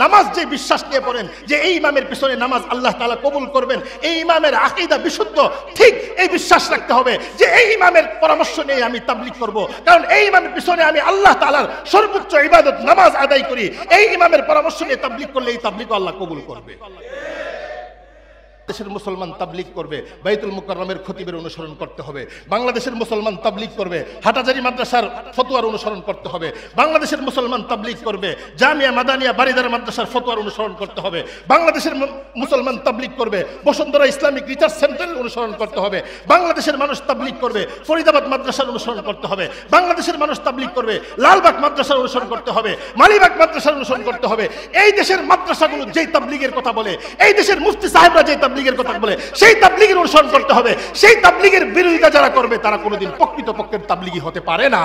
নামাজ যে বিশ্বাস নিয়ে পড়েন যে এই ইমামের পিছনে নামাজ আল্লাহ তাআলা কবুল করবেন, এই ইমামের আকীদা বিশুদ্ধ, ঠিক এই বিশ্বাস রাখতে হবে যে এই ইমামের পরামর্শ নিয়ে আমি তাবলীগ করব, কারণ এই ইমামের পিছনে আমি আল্লাহ তাআলার সর্বোচ্চ ইবাদত নামাজ আদায় করি। এই ইমামের পরামর্শ নিয়ে তাবলীগ করলে এই তাবলীগ আল্লাহ কবুল করবে। দেশের মুসলমান তাবলীগ করবে, বাইতুল মুকাররমের খতিবের অনুসরণ করতে হবে। বাংলাদেশের মুসলমান তাবলীগ করবে, হাটাজারি মাদ্রাসার ফতোয়ার অনুসরণ করতে হবে। বাংলাদেশের মুসলমান তাবলীগ করবে, জামিয়া মাদানিয়া বারিদার মাদ্রাসার ফতোয়ার অনুসরণ করতে হবে। বাংলাদেশের মুসলমান তাবলীগ করবে, বসুন্ধরা ইসলামিক রিসার্চ সেন্টারের অনুসরণ করতে হবে। বাংলাদেশের মানুষ তাবলীগ করবে, ফরিদাবাদ মাদ্রাসার অনুসরণ করতে হবে। বাংলাদেশের মানুষ তাবলীগ করবে, লালবাগ মাদ্রাসার অনুসরণ করতে হবে, মালিবাগ মাদ্রাসার অনুসরণ করতে হবে। এই দেশের মাদ্রাসাগুলো যেই তাবলীগের কথা বলে, এই দেশের মুফতি সাহেবরা যেই তাবলীগের কথা বলে, সেই তাবলীগের অনুসরণ করতে হবে। সেই তাবলীগের বিরোধিতা যারা করবে তারা কোনোদিন প্রকৃতপক্ষের তাবলীগী হতে পারে না।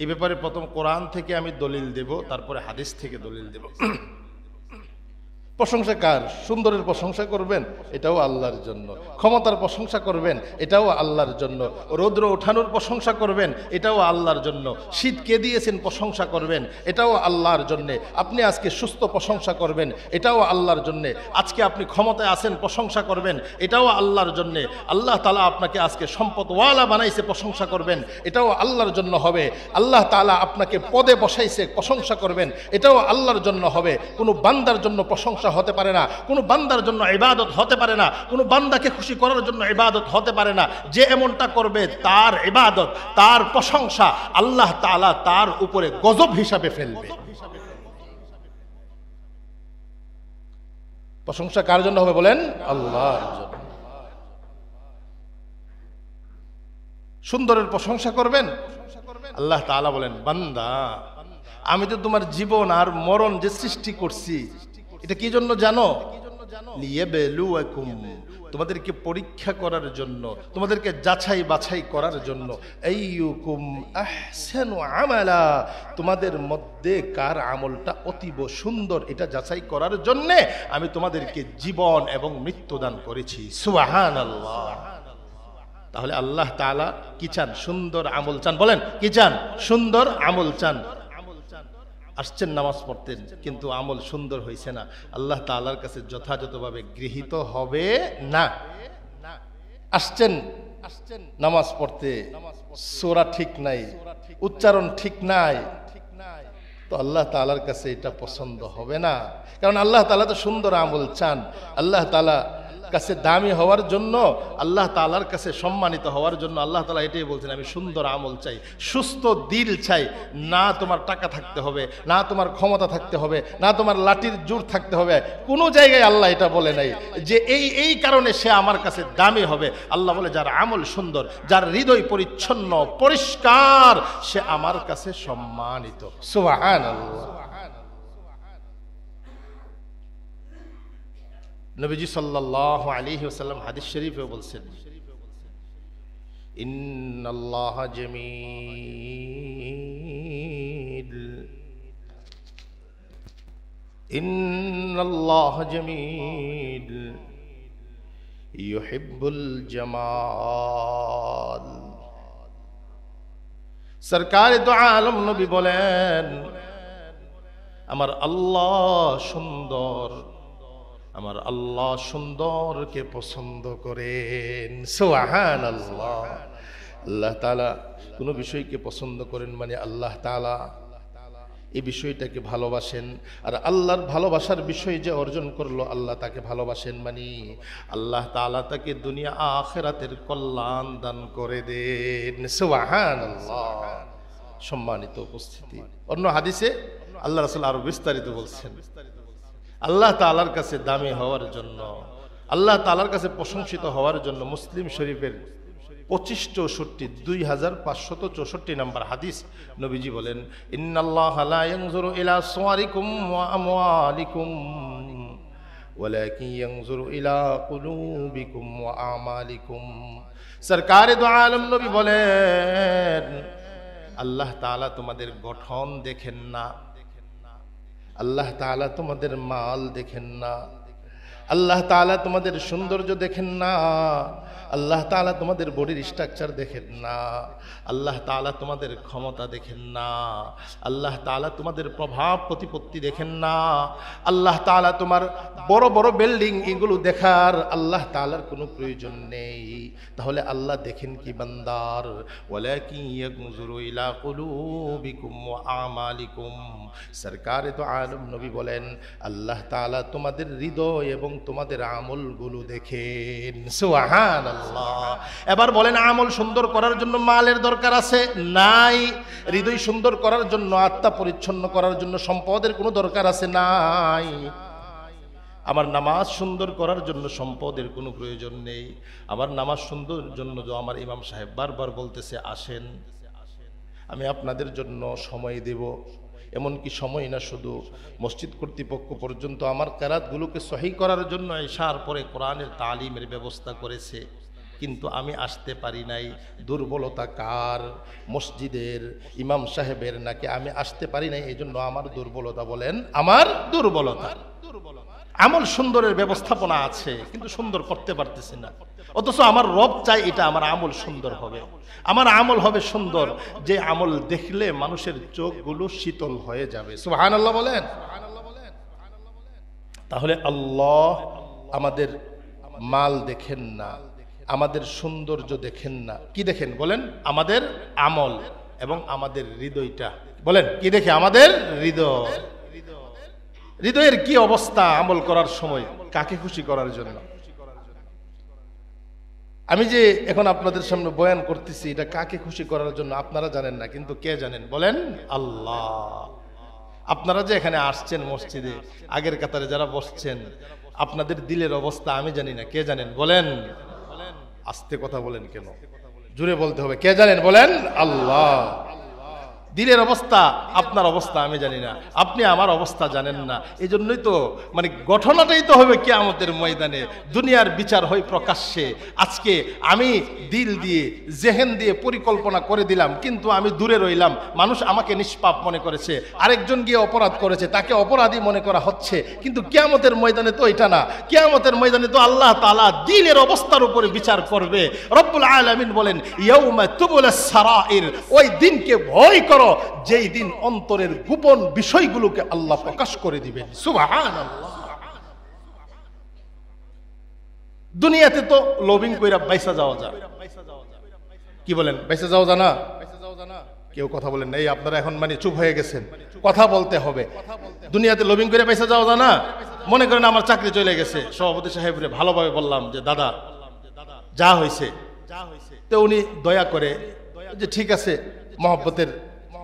এই ব্যাপারে প্রথম কোরআন থেকে আমি দলিল দেব, তারপরে হাদিস থেকে দলিল দেব। প্রশংসা কার? সুন্দরের প্রশংসা করবেন, এটাও আল্লাহর জন্য। ক্ষমতার প্রশংসা করবেন, এটাও আল্লাহর জন্য। রৌদ্র ওঠানোর প্রশংসা করবেন, এটাও আল্লাহর জন্য। শীত কে দিয়েছেন প্রশংসা করবেন, এটাও আল্লাহর জন্যে। আপনি আজকে সুস্থ প্রশংসা করবেন, এটাও আল্লাহর জন্যে। আজকে আপনি ক্ষমতায় আছেন প্রশংসা করবেন, এটাও আল্লাহর জন্যে। আল্লাহ তাআলা আপনাকে আজকে সম্পদওয়ালা বানাইছে প্রশংসা করবেন, এটাও আল্লাহর জন্য হবে। আল্লাহ তাআলা আপনাকে পদে বসাইছে প্রশংসা করবেন, এটাও আল্লাহর জন্য হবে। কোনো বান্দার জন্য প্রশংসা হতে পারে না, কোনো বান্দার জন্য ইবাদত হতে পারে না, কোনো বান্দাকে খুশি করার জন্য ইবাদত হতে পারে না। যে এমনটা করবে তার ইবাদত, তার প্রশংসা আল্লাহ তাআলা তার উপরে গজব হিসাবে ফেলবে। প্রশংসা কার জন্য হবে বলেন? আল্লাহর জন্য। সুন্দরের প্রশংসা করবেন, আল্লাহ তাআলা বলেন, বান্দা আমি তো তোমার জীবন আর মরণ যে সৃষ্টি করছি, এটা কি জন্য জানো? লিয়াবলুয়াকুম, তোমাদেরকে পরীক্ষা করার জন্য, তোমাদেরকে যাচাই বাছাই করার জন্য। আইয়ুকুম আহসানু আমালা, তোমাদের মধ্যে কার আমলটা অতীব সুন্দর, এটা যাচাই করার জন্য আমি তোমাদেরকে জীবন এবং মৃত্যু দান করেছি। সুবহানাল্লাহ। তাহলে আল্লাহ তাআলা কি চান? সুন্দর আমল চান। বলেন কি চান? সুন্দর আমল চান। আসছেন নামাজ পড়তেন, কিন্তু আমল সুন্দর হয়েছে না, আল্লাহ তাআলার কাছে যথাযথভাবে গৃহীত হবে না। আসছেন নামাজ পড়তে, সূরা ঠিক নাই, উচ্চারণ ঠিক নাই, তো আল্লাহ তাআলার কাছে এটা পছন্দ হবে না। কারণ আল্লাহ তাআলা তো সুন্দর আমল চান। আল্লাহ তাআলা কাছে দামি হওয়ার জন্য, আল্লাহ তাআলার কাছে সম্মানিত হওয়ার জন্য আল্লাহ তাআলা এটাই বলছেন, আমি সুন্দর আমল চাই, সুস্থ দিল চাই। না তোমার টাকা থাকতে হবে, না তোমার ক্ষমতা থাকতে হবে, না তোমার লাঠির জোর থাকতে হবে। কোনো জায়গায় আল্লাহ এটা বলে নাই যে এই কারণে সে আমার কাছে দামি হবে। আল্লাহ বলে যার আমল সুন্দর, যার হৃদয় পরিচ্ছন্ন পরিষ্কার, সে আমার কাছে সম্মানিত। সুবহানাল্লাহ। নবীজি সাল্লাল্লাহু আলাইহি ওয়াসাল্লাম হাদিস শরীফে বলছেন, ইন্নাল্লাহ জামিল, ইন্নাল্লাহ জামিল ইউহিব্বুল জামাল। সরকারে দু আলম নবী বলেন, আমার আল্লাহ সুন্দর, আমার আল্লাহ সুন্দরকে পছন্দ করেন। সুবহানাল্লাহ। আল্লাহ তাআলা কোনো বিষয়কে পছন্দ করেন মানে আল্লাহ তাআলা এই বিষয়টাকে ভালোবাসেন। আর আল্লাহর ভালোবাসার বিষয় যে অর্জন করলো, আল্লাহ তাকে ভালোবাসেন মানে আল্লাহ তাআলা তাকে দুনিয়া আখিরাতের কল্যাণ দান করে দেন। সুবহানাল্লাহ। সম্মানিত উপস্থিতি, অন্য হাদিসে আল্লাহ রাসূল আরো বিস্তারিত বলছেন, আল্লাহ তাআলার কাছে দামি হওয়ার জন্য, আল্লাহ তাআলার কাছে প্রশংসিত হওয়ার জন্য মুসলিম শরীফের 2564 নম্বর হাদিস নবীজি বলেন, ইন্নাল্লাহা লা ইয়ানজুরু ইলা সুওয়ারিকুম ওয়া আমওয়ালিকুম ওয়ালাকিন ইয়ানজুরু ইলা কুলুবিকুম ওয়া আমালিকুম। সরকারে দু আলম নবী বলেন, আল্লাহ তাআলা তোমাদের গঠন দেখেন না, আল্লাহ তাআলা তোমাদের মাল দেখেন না, আল্লাহ তাআলা তোমাদের সৌন্দর্য দেখেন না, আল্লাহ তাআলা তোমাদের বডির স্ট্রাকচার দেখেন না, আল্লাহ তাআলা তোমাদের ক্ষমতা দেখেন না, আল্লাহ তাআলা তোমাদের প্রভাব প্রতিপত্তি দেখেন না, আল্লাহ তাআলা তোমার বড় বড় বিল্ডিং এগুলো দেখার আল্লাহ তাআলার কোনো প্রয়োজন নেই। তাহলে আল্লাহ দেখেন কি বান্দার, ওয়ালাকিন ইয়ানজুরু ইলা কুলুবিকুম ওয়া আমালিকুম। সরকারে তো আলম নবী বলেন আল্লাহ তাআলা তোমাদের হৃদয় এবং তোমাদের আমলগুলো দেখেন। সুবহানাল্লাহ। এবার বলেন আমল সুন্দর করার জন্য মালের দরকার আছে? নাই। হৃদয় সুন্দর করার জন্য, আত্মা পরিচ্ছন্ন করার জন্য সম্পদের কোনো দরকার আছে? নাই। আমার নামাজ সুন্দর করার জন্য সম্পদের কোনো প্রয়োজন নেই। আমার নামাজ সুন্দর জন্য যে আমার ইমাম সাহেব বারবার বলতেছে আসেন, আমি আপনাদের জন্য সময় দেব। এমনকি সময় না, শুধু মসজিদ কর্তৃপক্ষ পর্যন্ত আমার কেরাতগুলোকে সহিহ করার জন্য ইশার পরে কোরআনের তালিমের ব্যবস্থা করেছে, কিন্তু আমি আসতে পারি নাই। দুর্বলতা কার? মসজিদের ইমাম সাহেবের নাকি আমি আসতে পারি নাই এই জন্য আমার দুর্বলতা? বলেন আমার দুর্বলতা। আমল সুন্দরের ব্যবস্থাপনা আছে কিন্তু সুন্দর করতে পারতেছি না, অথচ আমার রব চাই এটা আমার আমল সুন্দর হবে। আমার আমল হবে সুন্দর যে আমল দেখলে মানুষের চোখগুলো শীতল হয়ে যাবে। সুবহানাল্লাহ বলেন। তাহলে আল্লাহ আমাদের মাল দেখেন না, আমাদের সৌন্দর্য দেখেন না, কি দেখেন বলেন? আমাদের আমল এবং আমাদের হৃদয়টা। বলেন কি দেখে? আমাদের হৃদয়। হৃদয়ের কি অবস্থা আমল করার সময়? কাকে খুশি করার জন্য? আমি যে এখন আপনাদের সামনে বয়ান করতেছি এটা কাকে খুশি করার জন্য আপনারা জানেন না, কিন্তু কে জানেন? বলেন আল্লাহ। আপনারা যে এখানে আসছেন মসজিদে, আগের কাতারে যারা বসছেন, আপনাদের দিলের অবস্থা আমি জানি না, কে জানেন? বলেন। আস্তে কথা বলেন কেন? জোরে বলতে হবে। কে জানেন? বলেন আল্লাহ। দিলের অবস্থা, আপনার অবস্থা আমি জানি না, আপনি আমার অবস্থা জানেন না। এই জন্যই তো মানে ঘটনাটাই তো হবে কিয়ামতের ময়দানে, দুনিয়ার বিচার হয় প্রকাশ্যে। আজকে আমি দিল দিয়ে জেহেন দিয়ে পরিকল্পনা করে দিলাম, কিন্তু আমি দূরে রইলাম, মানুষ আমাকে নিষ্পাপ মনে করেছে, আরেকজন গিয়ে অপরাধ করেছে, তাকে অপরাধী মনে করা হচ্ছে। কিন্তু কিয়ামতের ময়দানে তো এটা না, কিয়ামতের ময়দানে তো আল্লাহ তাআলা দিলের অবস্থার উপরে বিচার করবে। রব্বুল আলামিন বলেন ইয়াউমা তুবুলাস সারাইর, ওই দিনকে ভয় করো যেই দিন অন্তরের গোপন বিষয়গুলোকে আল্লাহ প্রকাশ করে দিবেন। সুবহানাল্লাহ। দুনিয়াতে তো লোভিং কইরা বাইসা যাওয়া যায়, কি বলেন? বাইসা যাওয়া যায় না? কেউ কথা বলেন না, এই আপনারা এখন মানে চুপ হয়ে গেছেন, কথা বলতে হবে। দুনিয়াতে লোভিং করে বাইসা যাওয়া যায় না? মনে করেন আমার চাকরি চলে গেছে, সভাপতি সাহেবরে ভালোভাবে বললাম যে দাদা যা হয়েছে, তো উনি দয়া করে যে ঠিক আছে মহব্বতের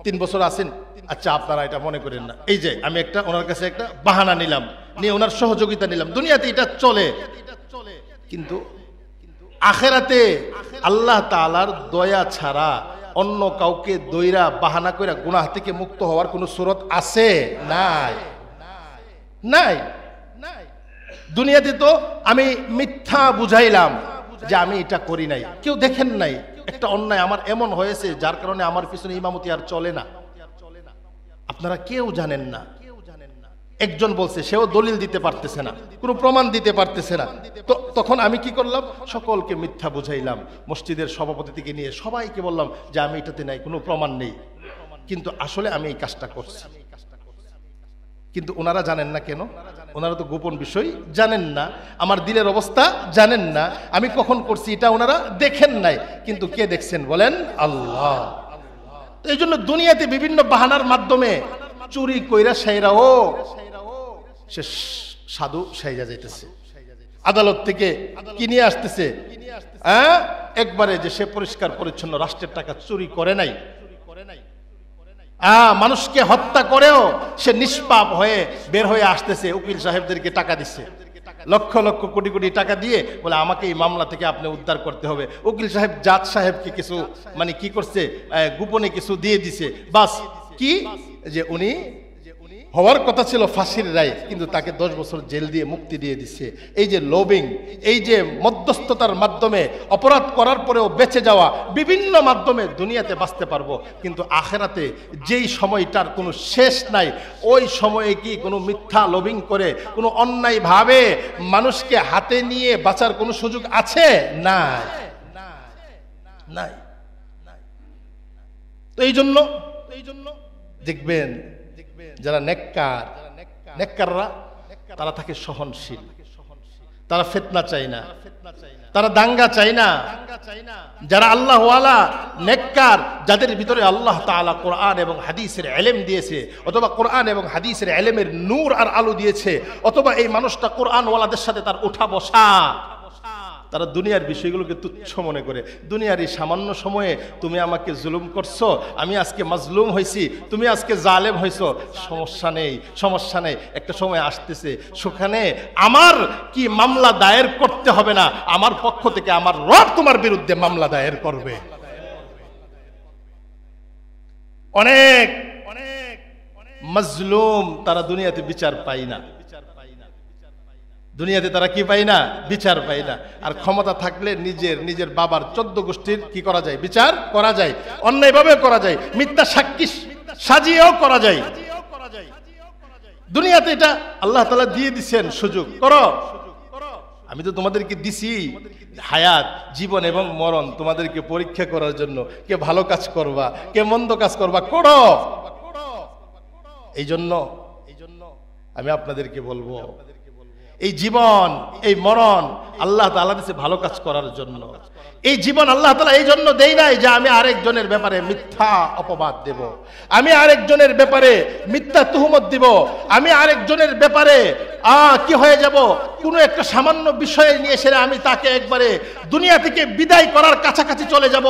3 বছর আছেন, আচ্ছা আপনারা এটা মনে করেন না, এই যে আমি একটা ওনার কাছে একটা বাহানা নিলাম, নিয়ে ওনার সহযোগিতা নিলাম। দুনিয়াতে এটা চলে, কিন্তু আখেরাতে আল্লাহ তাআলার দয়া ছাড়া অন্য কাউকে দইরা বাহানা কইরা গুনাহ থেকে মুক্ত হওয়ার কোনো সুরত আছে? নাই, নাই। দুনিয়াতে তো আমি মিথ্যা বুঝাইলাম যে আমি এটা করি নাই, কেউ দেখেন নাই, একটা অন্যায় আমার এমন হয়েছে যার কারণে আমার পিছনে ইমামতি আর চলে না, আপনারা কেউ জানেন না। একজন বলছে, সেও দলিল দিতে পারতেছে না, কোনো প্রমাণ দিতে পারতেছে না, তো তখন আমি কি করলাম? সকলকে মিথ্যা বুঝাইলাম, মসজিদের সভাপতি থেকে নিয়ে সবাইকে বললাম যে আমি এটাতে নাই, কোনো প্রমাণ নেই, কিন্তু আসলে আমি এই কাজটা করছি। কিন্তু ওনারা জানেন না কেন? ওনারা তো গোপন বিষয় জানেন না, আমার দিলের অবস্থা জানেন না, আমি কখন করছি এটা ওনারা দেখেন নাই, কিন্তু কে দেখছেন? বলেন আল্লাহ। তো এই জন্য দুনিয়াতে বিভিন্ন বাহানার মাধ্যমে চুরি কইরা সাইরাও সে সাধু সাইজা যাইতেছে, আদালত থেকে কি নিয়ে আসতেছে, একবারে যে সে পরিষ্কার পরিচ্ছন্ন, রাষ্ট্রের টাকা চুরি করে নাই, মানুষকে হত্যা করেও সে নিষ্পাপ হয়ে বের হয়ে আসতেছে, উকিল সাহেবদেরকে টাকা দিচ্ছে, লক্ষ লক্ষ কোটি কোটি টাকা দিয়ে বলে আমাকে এই মামলা থেকে আপনি উদ্ধার করতে হবে। উকিল সাহেব জাজ সাহেবকে কিছু মানে কি করছে, গোপনে কিছু দিয়ে দিছে, বাস কি যে উনি হওয়ার কথা ছিল ফাঁসির রায়, কিন্তু তাকে 10 বছর জেল দিয়ে মুক্তি দিয়ে দিচ্ছে। এই যে লবিং, এই যে মধ্যস্থতার মাধ্যমে অপরাধ করার পরেও বেঁচে যাওয়া, বিভিন্ন মাধ্যমে দুনিয়াতে বাঁচতে পারবো, কিন্তু আখেরাতে যেই সময়টার কোনো শেষ নাই, ওই সময়ে কি কোনো মিথ্যা লবিং করে কোনো অন্যায়ভাবে মানুষকে হাতে নিয়ে বাঁচার কোনো সুযোগ আছে? নাই, নাই। তো এই জন্য দেখবেন যারা নেককাররা তারা থাকে সহনশীল, তারা ফিতনা চায় না, তারা দাঙ্গা চায় না। যারা আল্লাহওয়ালা নেককার, যাদের ভিতরে আল্লাহ তাআলা কোরআন এবং হাদিসের ইলম দিয়েছে, অথবা কোরআন এবং হাদিসের ইলমের নূর আর আলো দিয়েছে, অথবা এই মানুষটা কোরআনওয়ালাদের সাথে তার ওঠা বসা, তারা দুনিয়ার বিষয়গুলোকে তুচ্ছ মনে করে। দুনিয়ার এই সামান্য সময়ে তুমি আমাকে জুলুম করছো, আমি আজকে মাজলুম হয়েছি, তুমি আজকে জালেম হয়েছো, সমস্যা নেই, সমস্যা নেই, একটা সময় আসতেছে সেখানে আমার কি মামলা দায়ের করতে হবে না, আমার পক্ষ থেকে আমার রব তোমার বিরুদ্ধে মামলা দায়ের করবে। অনেক মাজলুম তারা দুনিয়াতে বিচার পায় না, দুনিয়াতে তারা কি পায় না? বিচার পায় না। আর ক্ষমতা থাকলে নিজের বাবার 14 গোষ্ঠীর কি করা যায়? বিচার করা যায়, অন্যায়ভাবে করা যায়, মিথ্যা সাক্ষী সাজিয়েও করা যায়। দুনিয়াতে এটা আল্লাহ তাআলা দিয়ে দিচ্ছেন সুযোগ, করো। আমি তো তোমাদেরকে দিছি হায়াত, জীবন এবং মরণ তোমাদেরকে পরীক্ষা করার জন্য, কে ভালো কাজ করবা, কে মন্দ কাজ করবা, করো। এই জন্য আমি আপনাদেরকে বলবো, এই জীবন, এই মরণ আল্লাহ তাআলা দিয়েছে ভালো কাজ করার জন্য। এই জীবন আল্লাহ তাআলা এই জন্য দেই নাই যে আমি আরেকজনের ব্যাপারে মিথ্যা অপবাদ দেব, আমি আরেকজনের ব্যাপারে মিথ্যা তুহমত দিব, আমি আরেকজনের ব্যাপারে কি হয়ে যাব, কোনো একটা সামান্য বিষয় নিয়ে এসে আমি তাকে একবারে দুনিয়া থেকে বিদায় করার কাছাকাছি চলে যাব।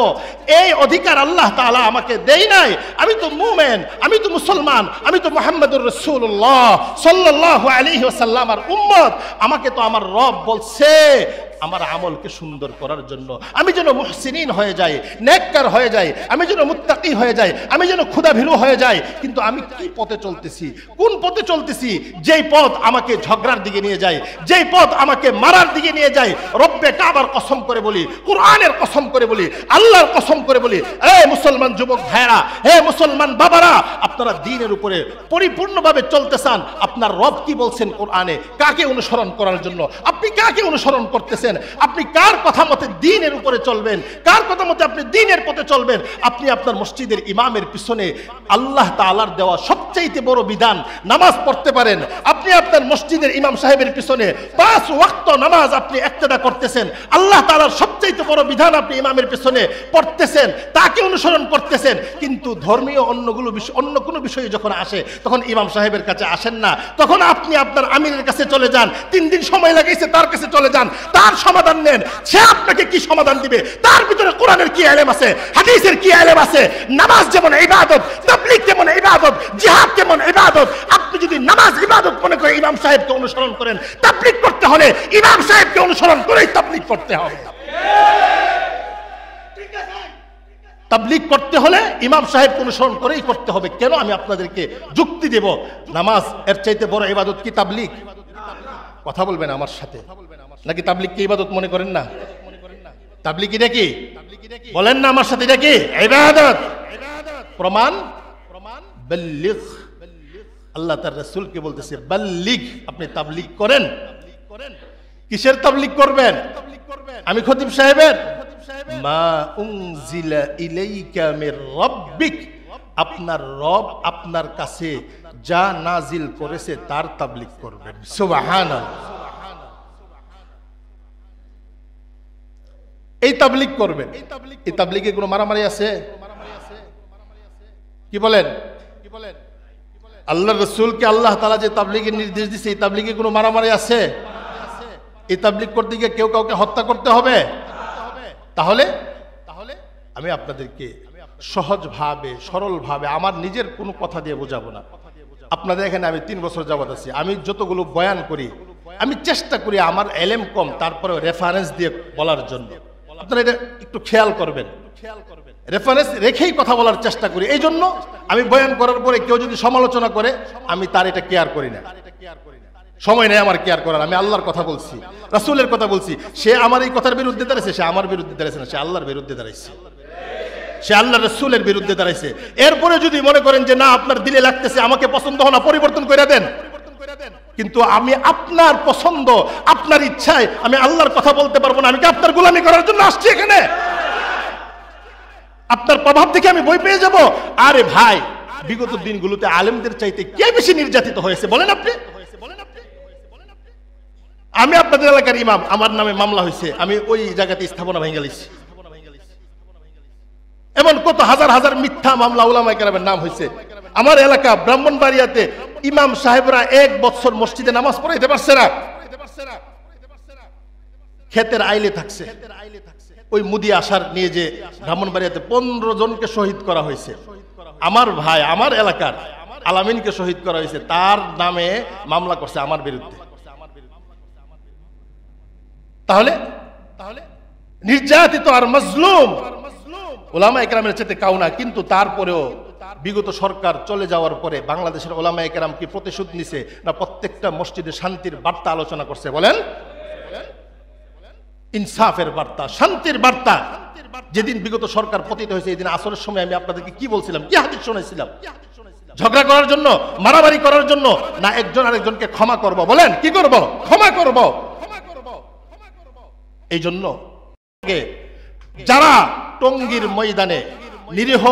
এই অধিকার আল্লাহ তাআলা আমাকে দেই নাই। আমি তো মুমিন, আমি তো মুসলমান, আমি তো মুহাম্মদুর রাসূলুল্লাহ সাল্লাল্লাহু আলাইহি ওয়াসাল্লামের উম্মত। আমাকে তো আমার রব বলছে আমার আমলকে সুন্দর করার জন্য, আমি যেন মুহসিনিন হয়ে যাই, নেককার হয়ে যাই, আমি যেন মুত্তাকি হয়ে যাই, আমি যেন ক্ষুধাভীরু হয়ে যাই। কিন্তু আমি কি পথে চলতেছি, কোন পথে চলতেছি? যেই পথ আমাকে ঝগড়ার দিকে নিয়ে যায়, যেই পথ আমাকে মারার দিকে নিয়ে যায়, রব্বে কাবার কসম করে বলি, কোরআনের কসম করে বলি, আল্লাহর কসম করে বলি, হে মুসলমান যুবক ভাইরা, হে মুসলমান বাবারা, আপনারা দ্বীনের উপরে পরিপূর্ণভাবে চলতে চান, আপনার রব কি বলছেন কোরআনে, কাকে অনুসরণ করার জন্য? আপনি কাকে অনুসরণ করতেছেন? আপনি কার কথা মতে দ্বীনের উপরে চলবেন, কার কথা মতে আপনি দ্বীনের পথে চলবেন? আপনি আপনার মসজিদের ইমামের পিছনে আল্লাহ তাআলার দেওয়া সবচেয়ে বড় বিধান নামাজ পড়তে পারেন। আপনি আপনার মসজিদের ইমাম সাহেবের পিছনে 5 ওয়াক্ত নামাজ আপনি ইক্তেদা করতেছেন, আল্লাহ তাআলার সবচেয়ে বড় বিধান আপনি ইমামের পিছনে পড়তেছেন, তাকে অনুসরণ করতেছেন। কিন্তু ধর্মীয় অন্য কোনো বিষয়ে যখন আসে তখন ইমাম সাহেবের কাছে আসেন না, তখন আপনি আপনার আমিরের কাছে চলে যান, 3 দিন সময় লাগাইছে তার কাছে চলে যান, তার সমাধান নেন। সে আপনাকে কি সমাধান দিবে? তার ভিতরে কোরআনের কি ইলম আছে, হাদিসের কি ইলম আছে? নামাজ যেমন ইবাদত, তাবলীগ যেমন ইবাদত, জিহাদ যেমন ইবাদত। আপনি যদি নামাজ ইবাদত মনে করে ইমাম সাহেবকে অনুসরণ করেন, তাবলীগ করতে হলে ইমাম সাহেবকে অনুসরণ করেই তাবলীগ করতে হবে। তাবলীগ করতে হলে ইমাম সাহেবকে অনুসরণ করেই করতে হবে। কেন? আমি আপনাদেরকে যুক্তি দেব। নামাজ এর চাইতে বড় ইবাদত কি তাবলীগ? কথা বলবেন আমার সাথে, নাকি তাবলীগকে ইবাদত মনে করেন না? তাবলীগ এটা কি? বলেন না আমার সাথে, এটা কি ইবাদত? প্রমাণ বাল্লিগ। আল্লাহ তার রাসূলকে বলতেছে বাল্লিগ, আপনি তাবলীগ করেন। কিসের তাবলীগ করবেন? আমি খতিব সাহেবের মা উনজিলা ইলাইকা মির রাব্বিক, আপনার রব আপনার কাছে যা নাজিল করেছে তার তাবলীগ করবেন। সুবহানাল্লাহ। এই তাবলীগ করবেন। এই তাবলীগে কোনো মারামারি আছে? কি বলেন? আল্লাহর রাসূলকে আল্লাহ তাআলা যে তাবলীগের নির্দেশ দিয়েছে, এই তাবলীগে কোনো মারামারি আছে? এই তাবলীগ করতে গিয়ে কেউ কাউকে হত্যা করতে হবে? তাহলে আমি আপনাদেরকে সহজভাবে, সরলভাবে, আমার নিজের কোনো কথা দিয়ে বোঝাবো না। আপনাদের এখানে আমি 3 বছর যাবত আছি, আমি যতগুলো বয়ান করি আমি চেষ্টা করি আমার এলেম কম তারপরে রেফারেন্স দিয়ে বলার জন্য। আপনারা এটা একটু খেয়াল করবেন। রেফারেন্স রেখেই কথা বলার চেষ্টা করি। এই জন্য আমি বয়ান করার পরে কেউ যদি সমালোচনা করে আমি তার এটা কেয়ার করি না, সময় নেই আমার কেয়ার করার। আমি আল্লাহর কথা বলছি, রাসূলের কথা বলছি। সে আমার এই কথার বিরুদ্ধে দাঁড়াইছে, সে আমার বিরুদ্ধে দাঁড়াইছে না, সে আল্লাহর বিরুদ্ধে দাঁড়াইছে, সে আল্লাহ রাসূলের বিরুদ্ধে দাঁড়াইছে। এরপরে যদি মনে করেন যে না আপনার দিলে লাগতেছে, আমাকে পছন্দ হয় না, পরিবর্তন করে দেন। কিন্তু আমি আপনার পছন্দ, আপনার ইচ্ছায় আমি আল্লাহর কথা বলতে পারবো না। আমি কি আপনার গোলামি করার জন্য আসছি এখানে? আপনার প্রভাব থেকে আমি বই পেয়ে যাব? আরে ভাই, বিগত দিনগুলোতে আলেমদের চাইতে কে বেশি নির্যাতিত হয়েছে বলেন আপনি? আমি আপনাদের এলাকার ইমাম, আমার নামে মামলা হয়েছে, আমি ওই জায়গাতে স্থাপনা ভেঙে গেছি। এমন কত হাজার হাজার মিথ্যা মামলা উলামায়ে কেরামের নাম হয়েছে। আমার এলাকা ব্রাহ্মণবাড়িয়াতে ইমাম সাহেবরা 1 বছর মসজিদে নামাজ পড়াইতে পারছে না, ক্ষেতের আইলে থাকছে। ওই মুদি আসার নিয়ে যে ব্রাহ্মণবাড়িয়াতে 15 জনকে শহীদ করা হয়েছে, আমার ভাই আমার এলাকার আলামিনকে শহীদ করা হয়েছে, তার নামে মামলা করছে আমার বিরুদ্ধে। তাহলে নির্যাতিত আর মজলুম ওলামায়ে কেরামের চাইতে কাউ না। কিন্তু তারপরেও বিগত সরকার চলে যাওয়ার পরে বাংলাদেশের ওলামায়ে কেরাম কি প্রতিশোধ নিছে না প্রত্যেকটা মসজিদে শান্তির বার্তা আলোচনা করছে? বলেন, ইনসাফের বার্তা, শান্তির বার্তা। যেদিন বিগত সরকার পতিত হয়েছে, এই দিন আসরের সময় আমি আপনাদেরকে কি বলছিলাম, কি হাদিস শোনাইছিলাম? ঝগড়া করার জন্য, মারামারি করার জন্য না, একজন আরেকজনকে ক্ষমা করব? বলেন, কি করব? ক্ষমা করব। এই জন্য যারা টঙ্গীর ময়দানে নিরীহ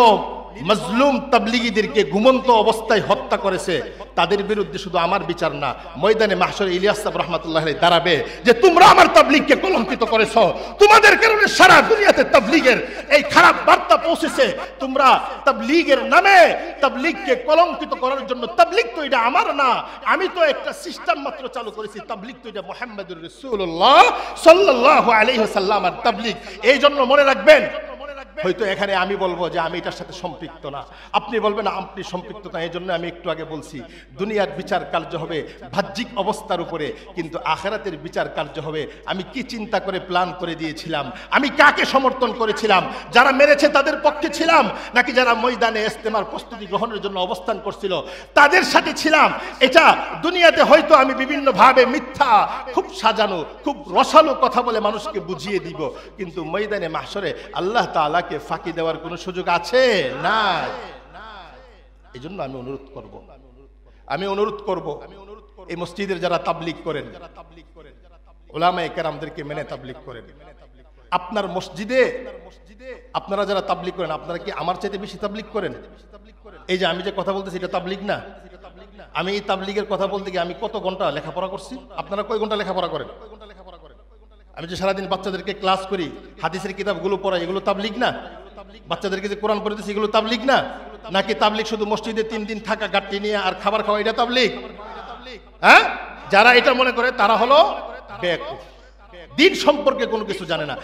মজলুম তাবলিগীদেরকে ঘুমন্ত অবস্থায় হত্যা করেছে, তাদের বিরুদ্ধে শুধু আমার বিচার না, ময়দানে মাহশরে ইলিয়াস সাহেব রাহমাতুল্লাহ আলাইহি দাঁড়াবে যে তোমরা আমার তাবলিগকে কলঙ্কিত করেছো, তোমাদের কারণে সারা দুনিয়াতে তাবলিগের এই খারাপ বার্তা পৌঁছেছে। তোমরা তাবলিগের নামে তাবলিগকে কলঙ্কিত করার জন্য, তাবলিগ তো এটা আমার না, আমি তো একটা সিস্টেম মাত্র চালু করেছি, তাবলিগ তো এটা মুহাম্মদুর রাসূলুল্লাহ সাল্লাল্লাহু আলাইহি ওয়াসাল্লামের তাবলিগ। এই জন্য মনে রাখবেন, হয়তো এখানে আমি বলবো যে আমি এটার সাথে সম্পৃক্ত না, আপনি বলবেন আপনি সম্পৃক্ত না। এই জন্য আমি একটু আগে বলছি, দুনিয়ার বিচার কার্য হবে বাহ্যিক অবস্থার উপরে, কিন্তু আখিরাতের বিচার কার্য হবে আমি কি চিন্তা করে প্ল্যান করে দিয়েছিলাম, আমি কাকে সমর্থন করেছিলাম, যারা মেরেছে তাদের পক্ষে ছিলাম নাকি যারা ময়দানে ইস্তেমার প্রস্তুতি গ্রহণের জন্য অবস্থান করছিল তাদের সাথে ছিলাম। এটা দুনিয়াতে হয়তো আমি বিভিন্নভাবে মিথ্যা, খুব সাজানো, খুব রসালো কথা বলে মানুষকে বুঝিয়ে দিব, কিন্তু ময়দানে মাহশরে আল্লাহ তাআলা ফাঁকি দেওয়ার কোন সুযোগ আছে না। এই জন্য আমি অনুরোধ করব এই মসজিদের যারা তাবলীগ করেন, উলামায়ে কেরামদেরকে মেনে তাবলীগ করেন। আপনার মসজিদে আপনারা যারা তাবলীগ করেন, আপনারা কি আমার চাইতে বেশি তাবলীগ করেন? এই যে আমি যে কথা বলতেছি এটা তাবলীগ না? আমি এই তাবলীগের কথা বলতে গিয়ে আমি কত ঘন্টা লেখাপড়া করছি, আপনারা কয় ঘন্টা লেখাপড়া করেন? আমি যে সারাদিন বাচ্চাদেরকে ক্লাস করি, হাদিসের কিতাবগুলো পড়াই, এগুলো তাবলীগ না? বাচ্চাদেরকে যে কোরআন পড়াইতেছি এগুলো তাবলীগ না? নাকি তাবলীগ শুধু মসজিদে 3 দিন থাকা, গাঁটটি নিয়ে আর খাবার খাওয়া, এটা তাবলীগ? হ্যাঁ, যারা এটা মনে করে তারা হলো বেকুফ, দিন সম্পর্কে কোনো কিছু জানে না।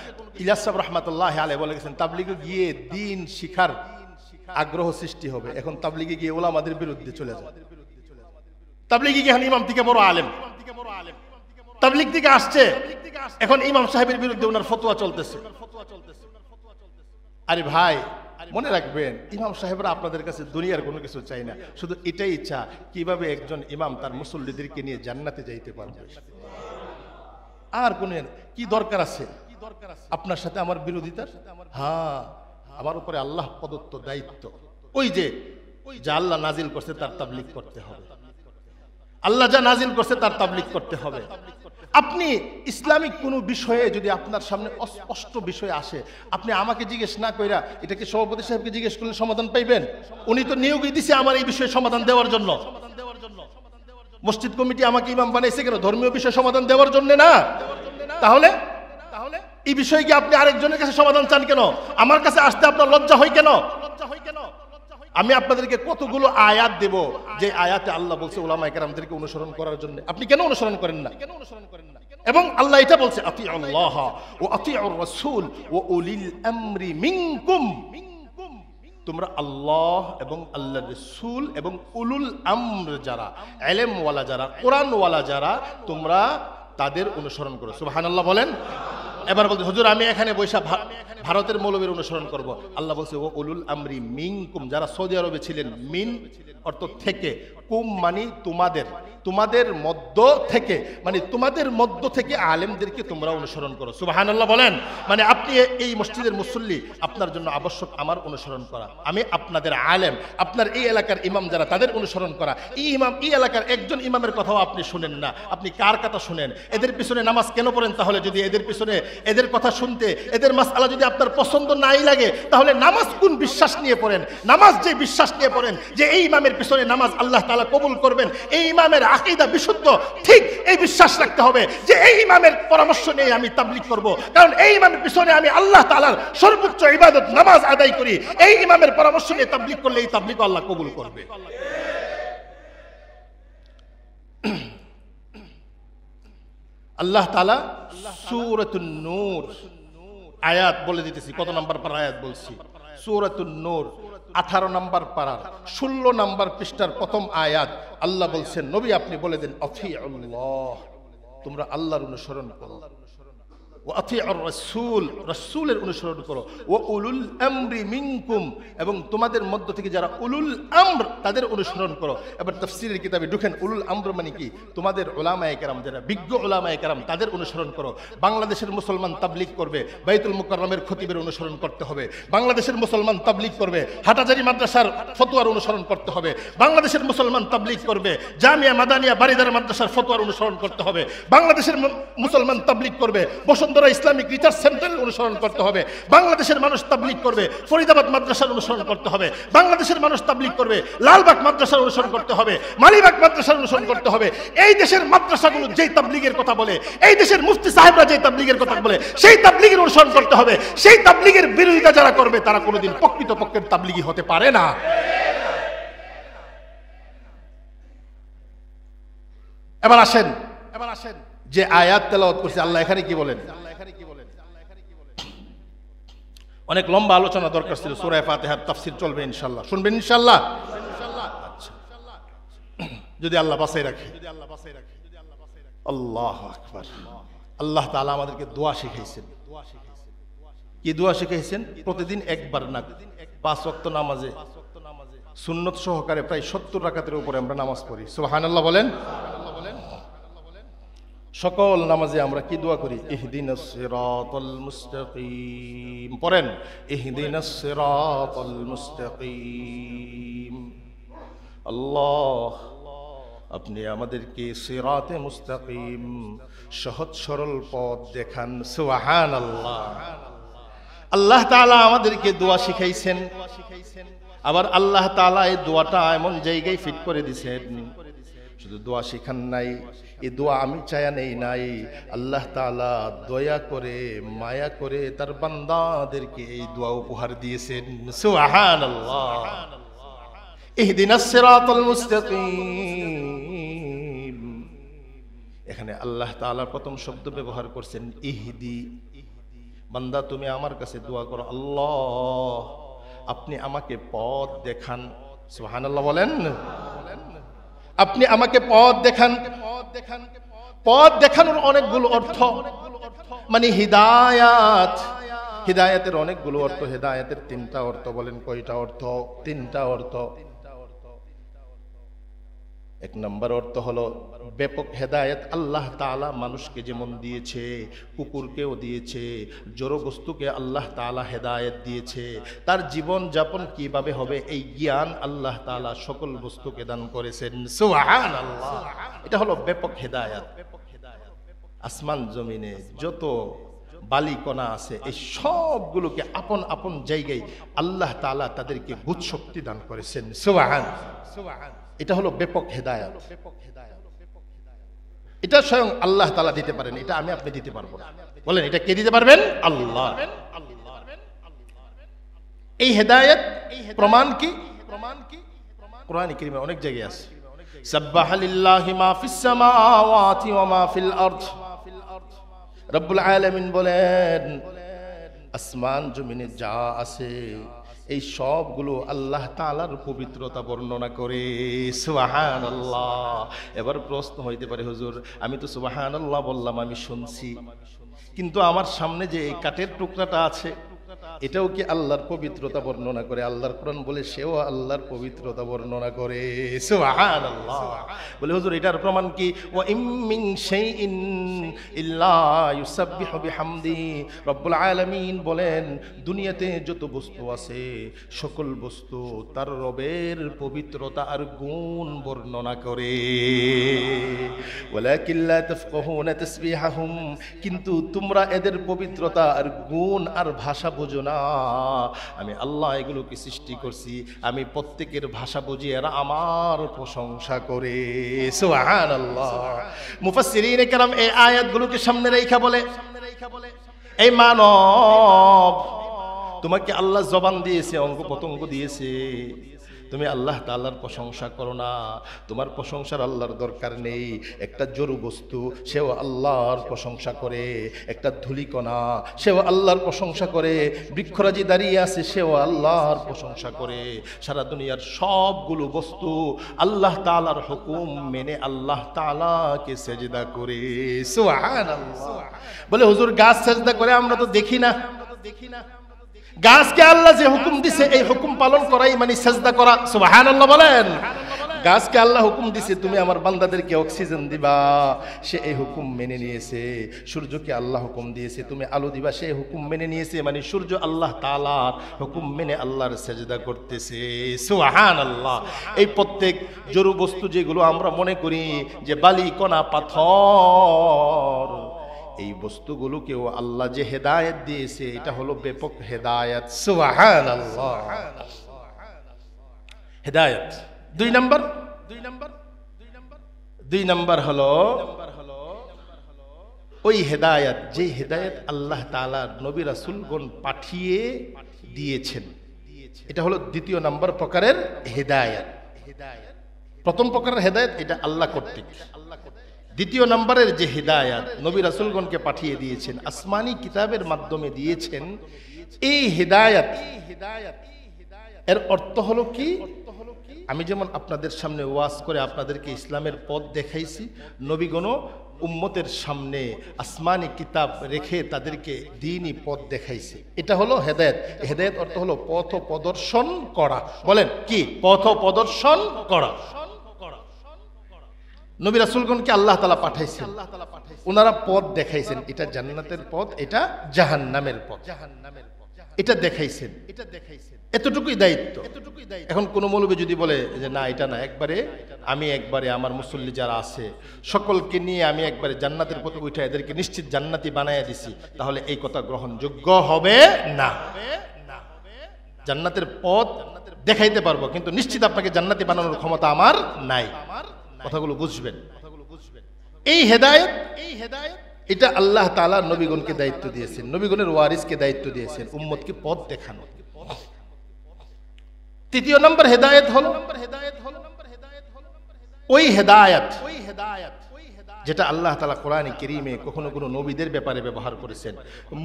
ইলিয়াস সাহেব রাহমাতুল্লাহি আলাইহি বলে গেছেন, তাবলীগে গিয়ে দিন শিখার আগ্রহ সৃষ্টি হবে, এখন তাবলীগে গিয়ে ওলামাদের বিরুদ্ধে চলে যায়। তাবলীগে গিয়ে এখন ইমাম থেকে বড় আলেম, তাবলীগ থেকে আসছে, এখন ইমাম সাহেবের বিরুদ্ধে ওনার ফতোয়া চলতেছে। আরে ভাই, মনে রাখবেন, ইমাম সাহেবরা আপনাদের কাছে দুনিয়ার কোনো কিছু চাই না, শুধু এটাই ইচ্ছা কিভাবে একজন ইমাম তার মুসল্লিদেরকে নিয়ে জান্নাতে যাইতে পারবে। আর কোন কি দরকার আছে আপনার সাথে আমার বিরোধিতার? হ্যাঁ, আমার উপরে আল্লাহ প্রদত্ত দায়িত্ব, ওই যে যা আল্লাহ নাজিল করছে তার তাবলীগ করতে হবে। আল্লাহ যা নাজিল করছে তার তাবলীগ করতে হবে। আপনি ইসলামিক কোনো বিষয়ে যদি আপনার সামনে অস্পষ্ট বিষয় আসে, আপনি আমাকে জিজ্ঞেস না কইরা এটাকে সভাপতি সাহেবকে জিজ্ঞেস করলে সমাধান পাইবেন? উনি তো নিয়োগই দিছে আমার এই বিষয়ে সমাধান দেওয়ার জন্য। মসজিদ কমিটি আমাকে ইমাম বানাইছে কেন? ধর্মীয় বিষয় সমাধান দেওয়ার জন্য না? তাহলে এই বিষয়ে কি আপনি আরেকজনের কাছে সমাধান চান কেন? আমার কাছে আসতে আপনার লজ্জা হয় কেন? আমি আপনাদেরকে কতগুলো আয়াত দেব যে আয়াতে আল্লাহ বলছে উলামায়ে কেরামদেরকে অনুসরণ করার জন্য, আপনি কেন অনুসরণ করেন না? এবং আল্লাহ এটা বলছে, আতিউল্লাহ ওয়া আতিউর রাসূল ওয়া উলিল আমরি মিনকুম, তোমরা আল্লাহ এবং আল্লাহর রাসূল এবং উলুল আমর যারা, ইলমওয়ালা যারা, কোরআনওয়ালা যারা, তোমরা তাদের অনুসরণ করো। সুবহানাল্লাহ বলেন। এবার বলতে হুজুর আমি এখানে বৈশা ভারতের মৌলবীর অনুসরণ করব। আল্লাহ বলছে ও উলুল আমরি মিনকুম, যারা সৌদি আরবে ছিলেন, মিন অর্থ থেকে, কুম মানে তোমাদের, তোমাদের মধ্য থেকে, মানে তোমাদের মধ্য থেকে আলেমদেরকে তোমরা অনুসরণ করো। সুবহানাল্লাহ বলেন। মানে আপনি এই মসজিদের মুসল্লি, আপনার জন্য আবশ্যক আমার অনুসরণ করা। আমি আপনাদের আলেম, আপনার এই এলাকার ইমাম যারা, তাদের অনুসরণ করা। এই ইমাম, এই এলাকার একজন ইমামের কথাও আপনি শুনেন না, আপনি কার কথা শুনেন? এদের পিছনে নামাজ কেন পড়েন? তাহলে যদি এদের পিছনে, এদের কথা শুনতে, এদের মাসআলা যদি আপনার পছন্দ নাই লাগে, তাহলে নামাজ কোন বিশ্বাস নিয়ে পড়েন? নামাজ যে বিশ্বাস নিয়ে পড়েন যে এই ইমামের পিছনে নামাজ আল্লাহ তাআলা কবুল করবেন, এই ইমামের আকীদা বিশুদ্ধ, ঠিক এই বিশ্বাস রাখতে হবে যে এই ইমামের পরামর্শ নিয়ে আমি তাবলীগ করব, কারণ এই ইমামের পিছনে আমি আল্লাহ তাআলার সর্বোচ্চ ইবাদত নামাজ আদায় করি। এই ইমামের পরামর্শ নিয়ে তাবলীগ করলে এই তাবলীগ আল্লাহ কবুল করবে। আল্লাহ তাআলা সূরাতুন নূর আয়াত বলে দিতেছি, কত নাম্বার পারা আয়াত বলছি? সূরাতুন নূর 18 নাম্বার পারার 16 নাম্বার পৃষ্ঠার প্রথম আয়াত। আল্লাহ বলছেন, নবী আপনি বলে দেন, আতিউল্লাহ, তোমরা আল্লাহর অনুসরণ করো, ওয়া আতিউর রাসূল, রাসূলের অনুসরণ করো, ওয়া উলুল আমরি মিনকুম, এবং তোমাদের মধ্য থেকে যারা উলুল আমর, তাদের অনুসরণ করো। এবার তাফসীরের কিতাবে ঢুকেন, উলুল আমর মানে কি? তোমাদের উলামায়ে কেরাম, যারা বিজ্ঞ উলামায়ে কেরাম, তাদের অনুসরণ করো। বাংলাদেশের মুসলমান তাবলীগ করবে, বাইতুল মুকাররমের খতিবের অনুসরণ করতে হবে। বাংলাদেশের মুসলমান তাবলীগ করবে, হাটাজারি মাদ্রাসার ফতোয়ার অনুসরণ করতে হবে। বাংলাদেশের মুসলমান তাবলীগ করবে, জামিয়া মাদানিয়া বারিদার মাদ্রাসার ফতোয়ার অনুসরণ করতে হবে। বাংলাদেশের মুসলমান তাবলীগ করবে, ইসলামিক রিসার্চ সেন্টারের অনুসরণ করতে হবে। বাংলাদেশের মানুষ তাবলীগ করবে, ফরিদাবাদ মাদ্রাসার অনুসরণ করতে হবে। বাংলাদেশের মানুষ তাবলীগ করবে, লালবাগ মাদ্রাসার অনুসরণ করতে হবে, মালিবাগ মাদ্রাসার অনুসরণ করতে হবে। এই দেশের মাদ্রাসাগুলো যেই তাবলীগের কথা বলে, এই দেশের মুফতি সাহেবরা যেই তাবলীগের কথা বলে, সেই তাবলীগের অনুসরণ করতে হবে। সেই তাবলীগের বিরোধিতা যারা করবে, তারা কোনোদিন প্রকৃতপক্ষের তাবলীগী হতে পারে না। এবার আসেন যে আয়াত তেলাওয়াত করছে, আল্লাহ এখানে কি বলেন? অনেক লম্বা আলোচনা দরকার ছিল, সূরা ফাতিহার তাফসীর চলবে ইনশাআল্লাহ, শুনবেন ইনশাআল্লাহ। যদি আল্লাহ বাঁচাই রাখে। আল্লাহু আকবার। আল্লাহ তাআলা আমাদেরকে দোয়া শিখাইছেন। কি দোয়া শিখাইছেন? প্রতিদিন একবার না, 5 ওয়াক্ত নামাজে সুন্নত সহকারে প্রায় 70 রাকাতের উপরে আমরা নামাজ পড়ি। সুবহানাল্লাহ বলেন। সকল নামাজে আমরা কি দোয়া করি? ইহদিনাস সিরাতাল মুস্তাকিম। পড়েন, ইহদিনাস সিরাতাল মুস্তাকিম। আল্লাহ, আপনি আমাদেরকে সিরাতে মুস্তাকিম, সহজ সরল পথ দেখান। সুবহানাল্লাহ। আল্লাহ তাআলা আমাদেরকে দোয়া শিখাইছেন। আবার আল্লাহ তাআলা এই দোয়াটা এমন জায়গায় ফিট করে দিয়েছেন, শুধু দোয়া শিখান নাই, এই দোয়া আমি চায়া নেই নাই, আল্লাহ তাআলা দয়া করে, মায়া করে তার বান্দাদেরকে এই দোয়া উপহার দিয়েছেন। সুবহানাল্লাহ। ইহদিনাস সিরাতাল মুস্তাকিম। এখানে আল্লাহ তাআলা প্রথম শব্দ ব্যবহার করছেন ইহদি। বান্দা তুমি আমার কাছে দোয়া করো, আল্লাহ আপনি আমাকে পথ দেখান। সুবহানাল্লাহ বলেন। আপনি আমাকে পথ দেখান। পথ দেখানোর অনেকগুলো অর্থ, মানে হিদায়াত। হিদায়াতের অনেকগুলো অর্থ। হিদায়াতের 3টা অর্থ। বলেন কয়টা অর্থ? 3টা অর্থ। 1 নম্বর অর্থ হলো ব্যাপক হেদায়েত। আল্লাহ তাআলা মানুষকে যেমন দিয়েছে, কুকুরকেও দিয়েছে, জড় বস্তুকে আল্লাহ তাআলা হেদায়েত দিয়েছে। তার জীবন যাপন কিভাবে হবে এই জ্ঞান আল্লাহ তাআলা সকল বস্তুকে দান করেছেন। সুবহানাল্লাহ। এটা হলো ব্যাপক হেদায়েত। আসমান জমিনে যত বালিকণা আছে, এই সবগুলোকে আপন আপন জায়গায় আল্লাহ তাআলা তাদেরকে বুঝ শক্তি দান করেছেন। সুবহানাল্লাহ। এটা হলো ব্যাপক হেদায়েত। এটা স্বয়ং আল্লাহ তাআলা দিতে পারেন, এটা আমি আপনি দিতে পারবো না। বলেন এটা কে দিতে পারবেন? আল্লাহ। এই হেদায়েত প্রমাণ কি? কোরআনে কারীমে অনেক জায়গায় আছে। সাব্বাহা লিল্লাহি মা ফিস সামাওয়াতি ওয়া মা ফিল আরদ। রব্বুল আলামিন বলেন, আসমান জমিনে যা আছে এই সবগুলো আল্লাহ তাআলার পবিত্রতা বর্ণনা করে। সুবহানাল্লাহ। এবার প্রশ্ন হইতে পারে, হুজুর আমি তো সুবহানাল্লাহ বললাম, আমি শুনছি, কিন্তু আমার সামনে যে এই কাঠের টুকরাটা আছে এটাও কি আল্লাহর পবিত্রতা বর্ণনা করে? আল্লাহর কোরআন বলে সেও আল্লাহর পবিত্রতা বর্ণনা করে। সুবহানাল্লাহ। বলে হুজুর এটার প্রমাণ কি? ওয়া ইম মিন শাইইন ইল্লা ইউসাব্বিহু বিহামদি। রব্বুল আলামিন বলেন দুনিয়াতে যত বস্তু আছে সকল বস্তু তার রবের পবিত্রতা আর গুণ বর্ণনা করে। ওয়ালাকিন লা তাফকাহুনা তাসবিহাহুম, কিন্তু তোমরা এদের পবিত্রতা আর গুণ আর ভাষা বুঝো না। আমি আল্লাহ এগুলোকে সৃষ্টি করছি, আমি প্রত্যেকের ভাষা বুঝি, এরা আমার প্রশংসা করে। সুবহানাল্লাহ। মুফাসসিরিনে কেরাম এই আয়াতগুলোকে সামনে রেখে বলে, এই মানব, তোমাকে আল্লাহ জবান দিয়েছে, অঙ্গ প্রত্যঙ্গ দিয়েছে, তুমি আল্লাহ তাআলার প্রশংসা করো না। তোমার প্রশংসার আল্লাহর দরকার নেই। একটা জড় বস্তু সেও আল্লাহর প্রশংসা করে, একটা ধূলিকণা সেও আল্লাহর প্রশংসা করে, বৃক্ষরাজি দাঁড়িয়ে আছে সেও আল্লাহর প্রশংসা করে। সারা দুনিয়ার সবগুলো বস্তু আল্লাহ তাআলার হুকুম মেনে আল্লাহ তাআলাকে সেজদা করে। সুবহানাল্লাহ। বলে হুজুর গাছ সেজদা করে আমরা তো দেখি না। গাছকে আল্লাহ যে হুকুম দিছে এই হুকুম পালন করাই মানে সেজদা করা। সুবহানাল্লাহ বলেন। গাছকে আল্লাহ হুকুম দিছে তুমি আমার বান্দাদেরকে অক্সিজেন দিবা, সে এই হুকুম মেনে নিয়েছে। সূর্যকে আল্লাহ হুকুম দিয়েছে তুমি আলো দিবা, সে হুকুম মেনে নিয়েছে, মানে সূর্য আল্লাহ তাআলার হুকুম মেনে আল্লাহর সেজদা করতেছে। সুবহানাল্লাহ। এই প্রত্যেক জড় বস্তু যেগুলো আমরা মনে করি যে বালি কণা পাথর, এই বস্তুগুলোকেও আল্লাহ যে হেদায়েত দিয়েছে এটা হলো ব্যাপক হেদায়েত। সুবহানাল্লাহ। হেদায়েত দুই নাম্বার হলো ওই হেদায়েত, যে হেদায়েত আল্লাহ তাআলা নবী রাসূলগণ পাঠিয়ে দিয়েছেন, এটা হলো দ্বিতীয় নাম্বার প্রকারের হেদায়েত। প্রথম প্রকারের হেদায়েত এটা আল্লাহ কর্তৃক, দ্বিতীয় নম্বরের যে হিদায়াত নবী রাসূলগণকে পাঠিয়ে দিয়েছেন, আসমানি কিতাবের মাধ্যমে দিয়েছেন, এই হিদায়াত এর অর্থ হলো কি? আমি যেমন আপনাদের সামনে ওয়াজ করে আপনাদেরকে ইসলামের পথ দেখাইছি, নবীগণও উম্মতের সামনে আসমানি কিতাব রেখে তাদেরকে দ্বীনি পথ দেখাইছে। এটা হলো হেদায়েত। হেদায়েত অর্থ হলো পথ প্রদর্শন করা। বলেন কি? পথ প্রদর্শন করা। নবী রাসূলগণকে আল্লাহ তাআলা পাঠাইছেন, ওনারা পথ দেখাইছেন, এটা জান্নাতের পথ, এটা জাহান্নামের পথ, এটা দেখাইছেন। এতটুকুই দায়িত্ব। এখন কোন মৌলবী যদি বলে যে না এটা না, আমি একবারে আমার মুসল্লি যারা আছে সকলকে নিয়ে আমি একবারে জান্নাতের পথে উঠে এদেরকে নিশ্চিত জান্নাতি বানায়া দিছি, তাহলে এই কথা গ্রহণযোগ্য হবে না। জান্নাতের পথ দেখাইতে পারবো, কিন্তু নিশ্চিত আপনাকে জান্নাতি বানানোর ক্ষমতা আমার নাই। কথাগুলো বুঝবেন। এই হেদায়েত এটা আল্লাহ তাআলা নবীগণকে দায়িত্ব দিয়েছেন, নবীগণের ওয়ারিসকে দায়িত্ব দিয়েছেন উম্মতকে পথ দেখানো। তৃতীয় নম্বর হেদায়েত হলো ওই হেদায়েত যেটা আল্লাহ তাআলা কোরআনে কারীমে কখনো কোনো নবীদের ব্যাপারে ব্যবহার করেছেন,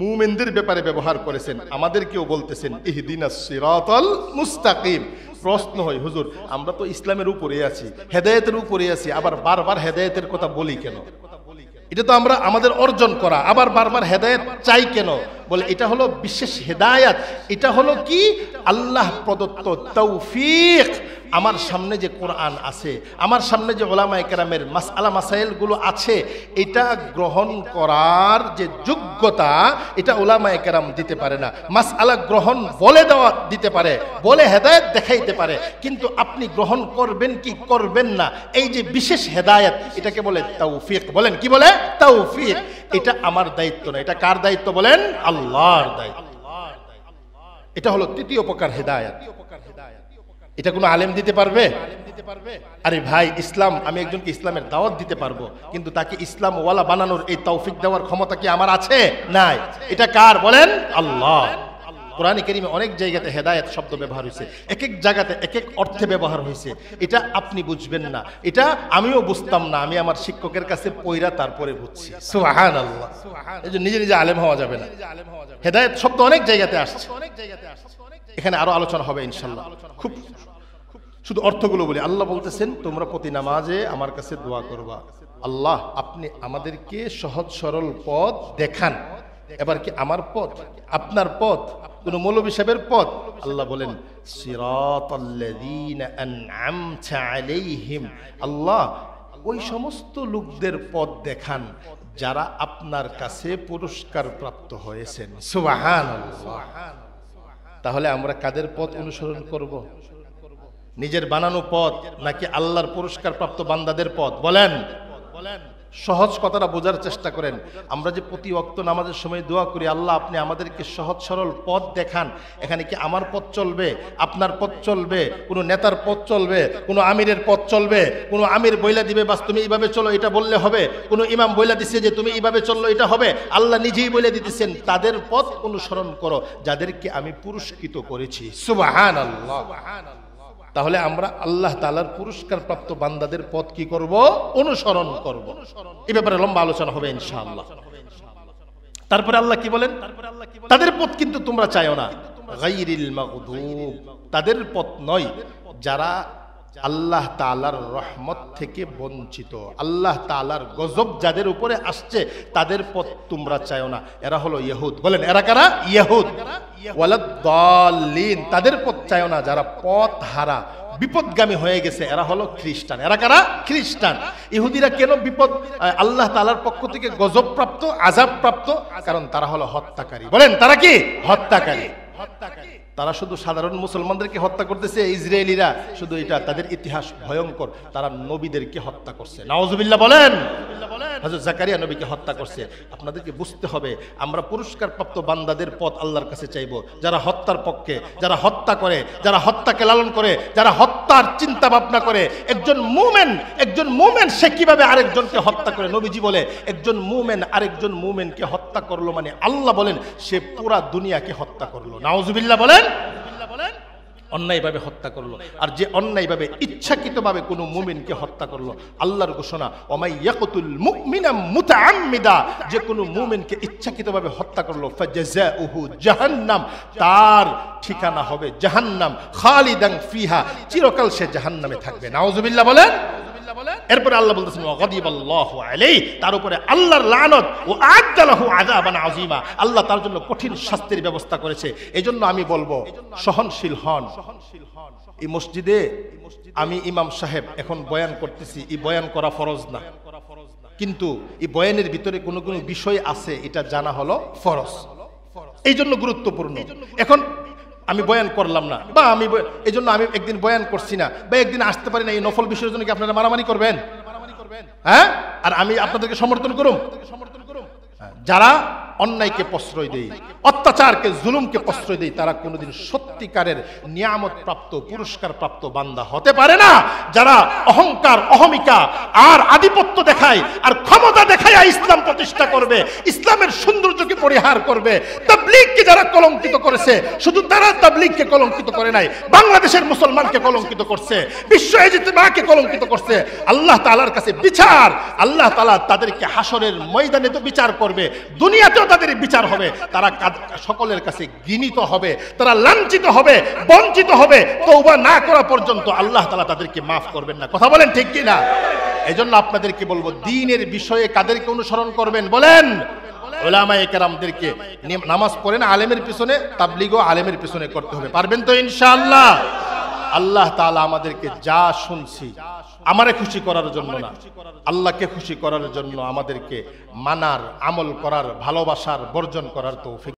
মুমিনদের ব্যাপারে ব্যবহার করেছেন, আমাদেরকেও বলতেছেন ইহদিনাস সিরাতাল মুস্তাকিম। প্রশ্ন হয় হুজুর আমরা তো ইসলামের উপরে আছি, হেদায়েতের উপরে আছি, আবার বারবার হেদায়েতের কথা বলি কেন? এটা তো আমরা আমাদের অর্জন করা, আবার বারবার হেদায়েত চাই কেন? বলে এটা হলো বিশেষ হেদায়েত। এটা হলো কি? আল্লাহ প্রদত্ত তৌফিক। আমার সামনে যে কোরআন আছে, আমার সামনে যে উলামায়ে কেরামের মাসআলা মাসাইলগুলো আছে, এটা গ্রহণ করার যে যোগ্যতা এটা উলামায়ে কেরাম দিতে পারে না। মাসআলা গ্রহণ বলে দেওয়া দিতে পারে, বলে হেদায়েত দেখাইতে পারে, কিন্তু আপনি গ্রহণ করবেন কি করবেন না, এই যে বিশেষ হেদায়েত এটাকে বলে তৌফিক। বলেন কি বলে? তৌফিক। এটা আমার দায়িত্ব না, এটা কার দায়িত্ব বলেন? আল্লাহর দায়িত্ব। এটা হলো তৃতীয় প্রকার হেদায়েত। এটা কোনো আলেম দিতে পারবে? আরে ভাই, ইসলাম, আমি একজনকে ইসলামের দাওয়াত দিতে পারবো, কিন্তু তাকে ইসলাম ওয়ালা বানানোর এই তৌফিক দেওয়ার ক্ষমতা কি আমার আছে? নাই। এটা কার বলেন? আল্লাহ। কোরআনে কারীমে অনেক জায়গাতে হেদায়েত শব্দ ব্যবহার হয়েছে, এক এক জায়গাতে এক এক অর্থে ব্যবহার হয়েছে। এটা আপনি বুঝবেন না, এটা আমিও বুঝতাম না, আমি আমার শিক্ষকের কাছে পয়রা তারপরে বুঝছি। সুবহানাল্লাহ। এই যে নিজে নিজে আলেম হওয়া যাবে না। হেদায়েত শব্দ অনেক জায়গাতে আসছে, এখানে আরো আলোচনা হবে ইনশাআল্লাহ। খুব শুধু অর্থগুলো বলি। আল্লাহ বলতেছেন তোমরা প্রতি নামাজে আমার কাছে দোয়া করবা, আল্লাহ আপনি আমাদেরকে সহজ সরল পথ দেখান। এবার কি আমার পথ, আপনার পথ, কোন মৌলভী সাহেবের পথ? আল্লাহ বলেন সিরাতাল্লাযীনা আন'আমতা আলাইহিম, আল্লাহ ওই সমস্ত লোকদের পথ দেখান যারা আপনার কাছে পুরস্কার প্রাপ্ত হয়েছেন। সুবহানাল্লাহ। তাহলে আমরা কাদের পথ অনুসরণ করব? নিজের বানানো পথ নাকি আল্লাহর পুরস্কার প্রাপ্ত বান্দাদের পথ? বলেন, সহজ কথাটা বোঝার চেষ্টা করেন। আমরা যে প্রতি ওয়াক্ত নামাজের সময় দোয়া করি, আল্লাহ আপনি আমাদেরকে সহজ সরল পথ দেখান, এখানে কি আমার পথ চলবে, আপনার পথ চলবে, কোনো নেতার পথ চলবে, কোনো আমিরের পথ চলবে? কোনো আমির বইলা দিবে বাস তুমি এইভাবে চলো এটা বললে হবে, কোনো ইমাম বইলা দিছে যে তুমি এইভাবে চললো এটা হবে? আল্লাহ নিজেই বলে দিতেছেন তাদের পথ অনুসরণ করো যাদেরকে আমি পুরস্কৃত করেছি। সুবহানাল্লাহ। তাহলে আমরা আল্লাহ তাআলার পুরস্কার প্রাপ্ত বান্দাদের পথ কি করব? অনুসরণ করব। এই ব্যাপারে লম্বা আলোচনা হবে ইনশাআল্লাহ। তারপরে আল্লাহ কি বলেন? তাদের পথ কিন্তু তোমরা চাইও না, গায়রিল মাগদুব, তাদের পথ নয় যারা আল্লাহ তাআলার রহমত থেকে বঞ্চিত, আল্লাহ তাআলার গজব যাদের উপরে আসছে তাদের পথ তোমরা চাইও না। এরা হলো ইহুদ। বলেন এরা কারা? ইহুদ। ওয়ালাদ-দাল্লিন, তাদের পথ চাইও না যারা পথ হারা বিপদগামী হয়ে গেছে, এরা হলো খ্রিস্টান। এরা কারা? খ্রিস্টান। ইহুদিরা কেন বিপদ, আল্লাহ তাআলার পক্ষ থেকে গজব প্রাপ্ত, আযাব প্রাপ্ত? কারণ তারা হলো হত্যাকারী। বলেন তারা কি? হত্যাকারী। তারা শুধু সাধারণ মুসলমানদেরকে হত্যা করতেছে, ইসরায়েলিরা শুধু এটা, তাদের ইতিহাস ভয়ঙ্কর, তারা নবীদেরকে হত্যা করছে। নাউজুবিল্লাহ বলেন। হযরত জাকারিয়া নবীকে হত্যা করছে। আপনাদেরকে বুঝতে হবে আমরা পুরস্কার প্রাপ্ত বান্দাদের পথ আল্লাহর কাছে চাইব, যারা হত্যার পক্ষে, যারা হত্যা করে, যারা হত্যাকে লালন করে, যারা হত্যার চিন্তা ভাবনা করে। একজন মুমিন সে কিভাবে আরেকজনকে হত্যা করে? নবীজি বলে একজন মুমিন আরেকজন মুমিনকে হত্যা করলো মানে আল্লাহ বলেন সে পুরা দুনিয়াকে হত্যা করলো। নাউজুবিল্লাহ বলেন। অন্যায়ভাবে হত্যা করলো। আর যে অন্যায়ভাবে ইচ্ছাকৃতভাবে কোনো মুমিনকে হত্যা করলো, আল্লাহর ঘোষণা ওমাই ইয়াকতুল মুমিনা মুতাআম্মিদা, যে কোনো মুমিনকে ইচ্ছাকৃতভাবে হত্যা করলো ফাজাযাউহু জাহান্নাম, তার ঠিকানা হবে জাহান্নাম, খালিদান ফিহা, চিরকাল সে জাহান্নামে থাকবে। নাউজুবিল্লাহ বলেন। এরপরে আল্লাহ বলতেছেন ওয়াগাদিবাল্লাহু আলাইহি, তার উপরে আল্লাহর লানত, ও আ'আদ্দা লাহু আযাবান আযীমা, আল্লাহ তার জন্য কঠিন শাস্তির ব্যবস্থা করেছে। এজন্য আমি বলবো সহনশীল হন। এই মসজিদে আমি ইমাম সাহেব এখন বয়ান করতেছি, এই বয়ান করা ফরজ না, কিন্তু এই বয়ানের ভিতরে কোনো কোনো বিষয় আছে এটা জানা হলো ফরজ, এই জন্য গুরুত্বপূর্ণ। এখন আমি বয়ান করলাম না, বা আমি এই জন্য আমি একদিন বয়ান করছি না, বা একদিন আসতে পারি না, এই নফল বিষয়ের জন্য কি আপনারা মারামারি করবেন? হ্যাঁ? আর আমি আপনাদেরকে সমর্থন করুম? যারা অন্যায়কে প্রশ্রয় দেয়, অত্যাচারকে, জুলুমকে প্রশ্রয় দেয়, তারা কোনোদিন সত্যিকারের নিয়ামত প্রাপ্ত, পুরস্কার প্রাপ্ত বান্দা হতে পারে না। যারা অহংকার, অহমিকা আর আধিপত্য দেখায় আর ক্ষমতা দেখায় ইসলাম প্রতিষ্ঠা করবে, ইসলামের সৌন্দর্যকে পরিহার করবে, তাবলীগকে যারা কলঙ্কিত করেছে, শুধু তারা তাবলীগকে কলঙ্কিত করে নাই, বাংলাদেশের মুসলমানকে কলঙ্কিত করছে, বিশ্ব ইজতিমাকে কলঙ্কিত করছে। আল্লাহ তাআলার কাছে বিচার, আল্লাহ তাআলা তাদেরকে হাসরের ময়দানে তো বিচার করবে, দুনিয়াতেও তাদের বিচার হবে। তারা সকলের কাছে ঘৃণিত হবে, তারা লাঞ্ছিত হবে, বঞ্চিত হবে। তওবা না করা পর্যন্ত আল্লাহ তাআলা তাদেরকে মাফ করবেন না। কথা বলেন ঠিক কি না? এজন্য আপনাদেরকে বলবো দ্বীনের বিষয়ে কাদেরকে অনুসরণ করবেন? বলেন উলামায়ে কেরামদেরকে। নামাজ পড়েন আলেমের পিছনে, তাবলীগও আলেমের পিছনে করতে হবে। পারবেন তো ইনশাআল্লাহ? আল্লাহ তাআলা আমাদেরকে যা শুনছি আমারে খুশি করার জন্য না, আল্লাহকে খুশি করার জন্য আমাদেরকে মানার, আমল করার, ভালোবাসার, বর্জন করার তৌফিক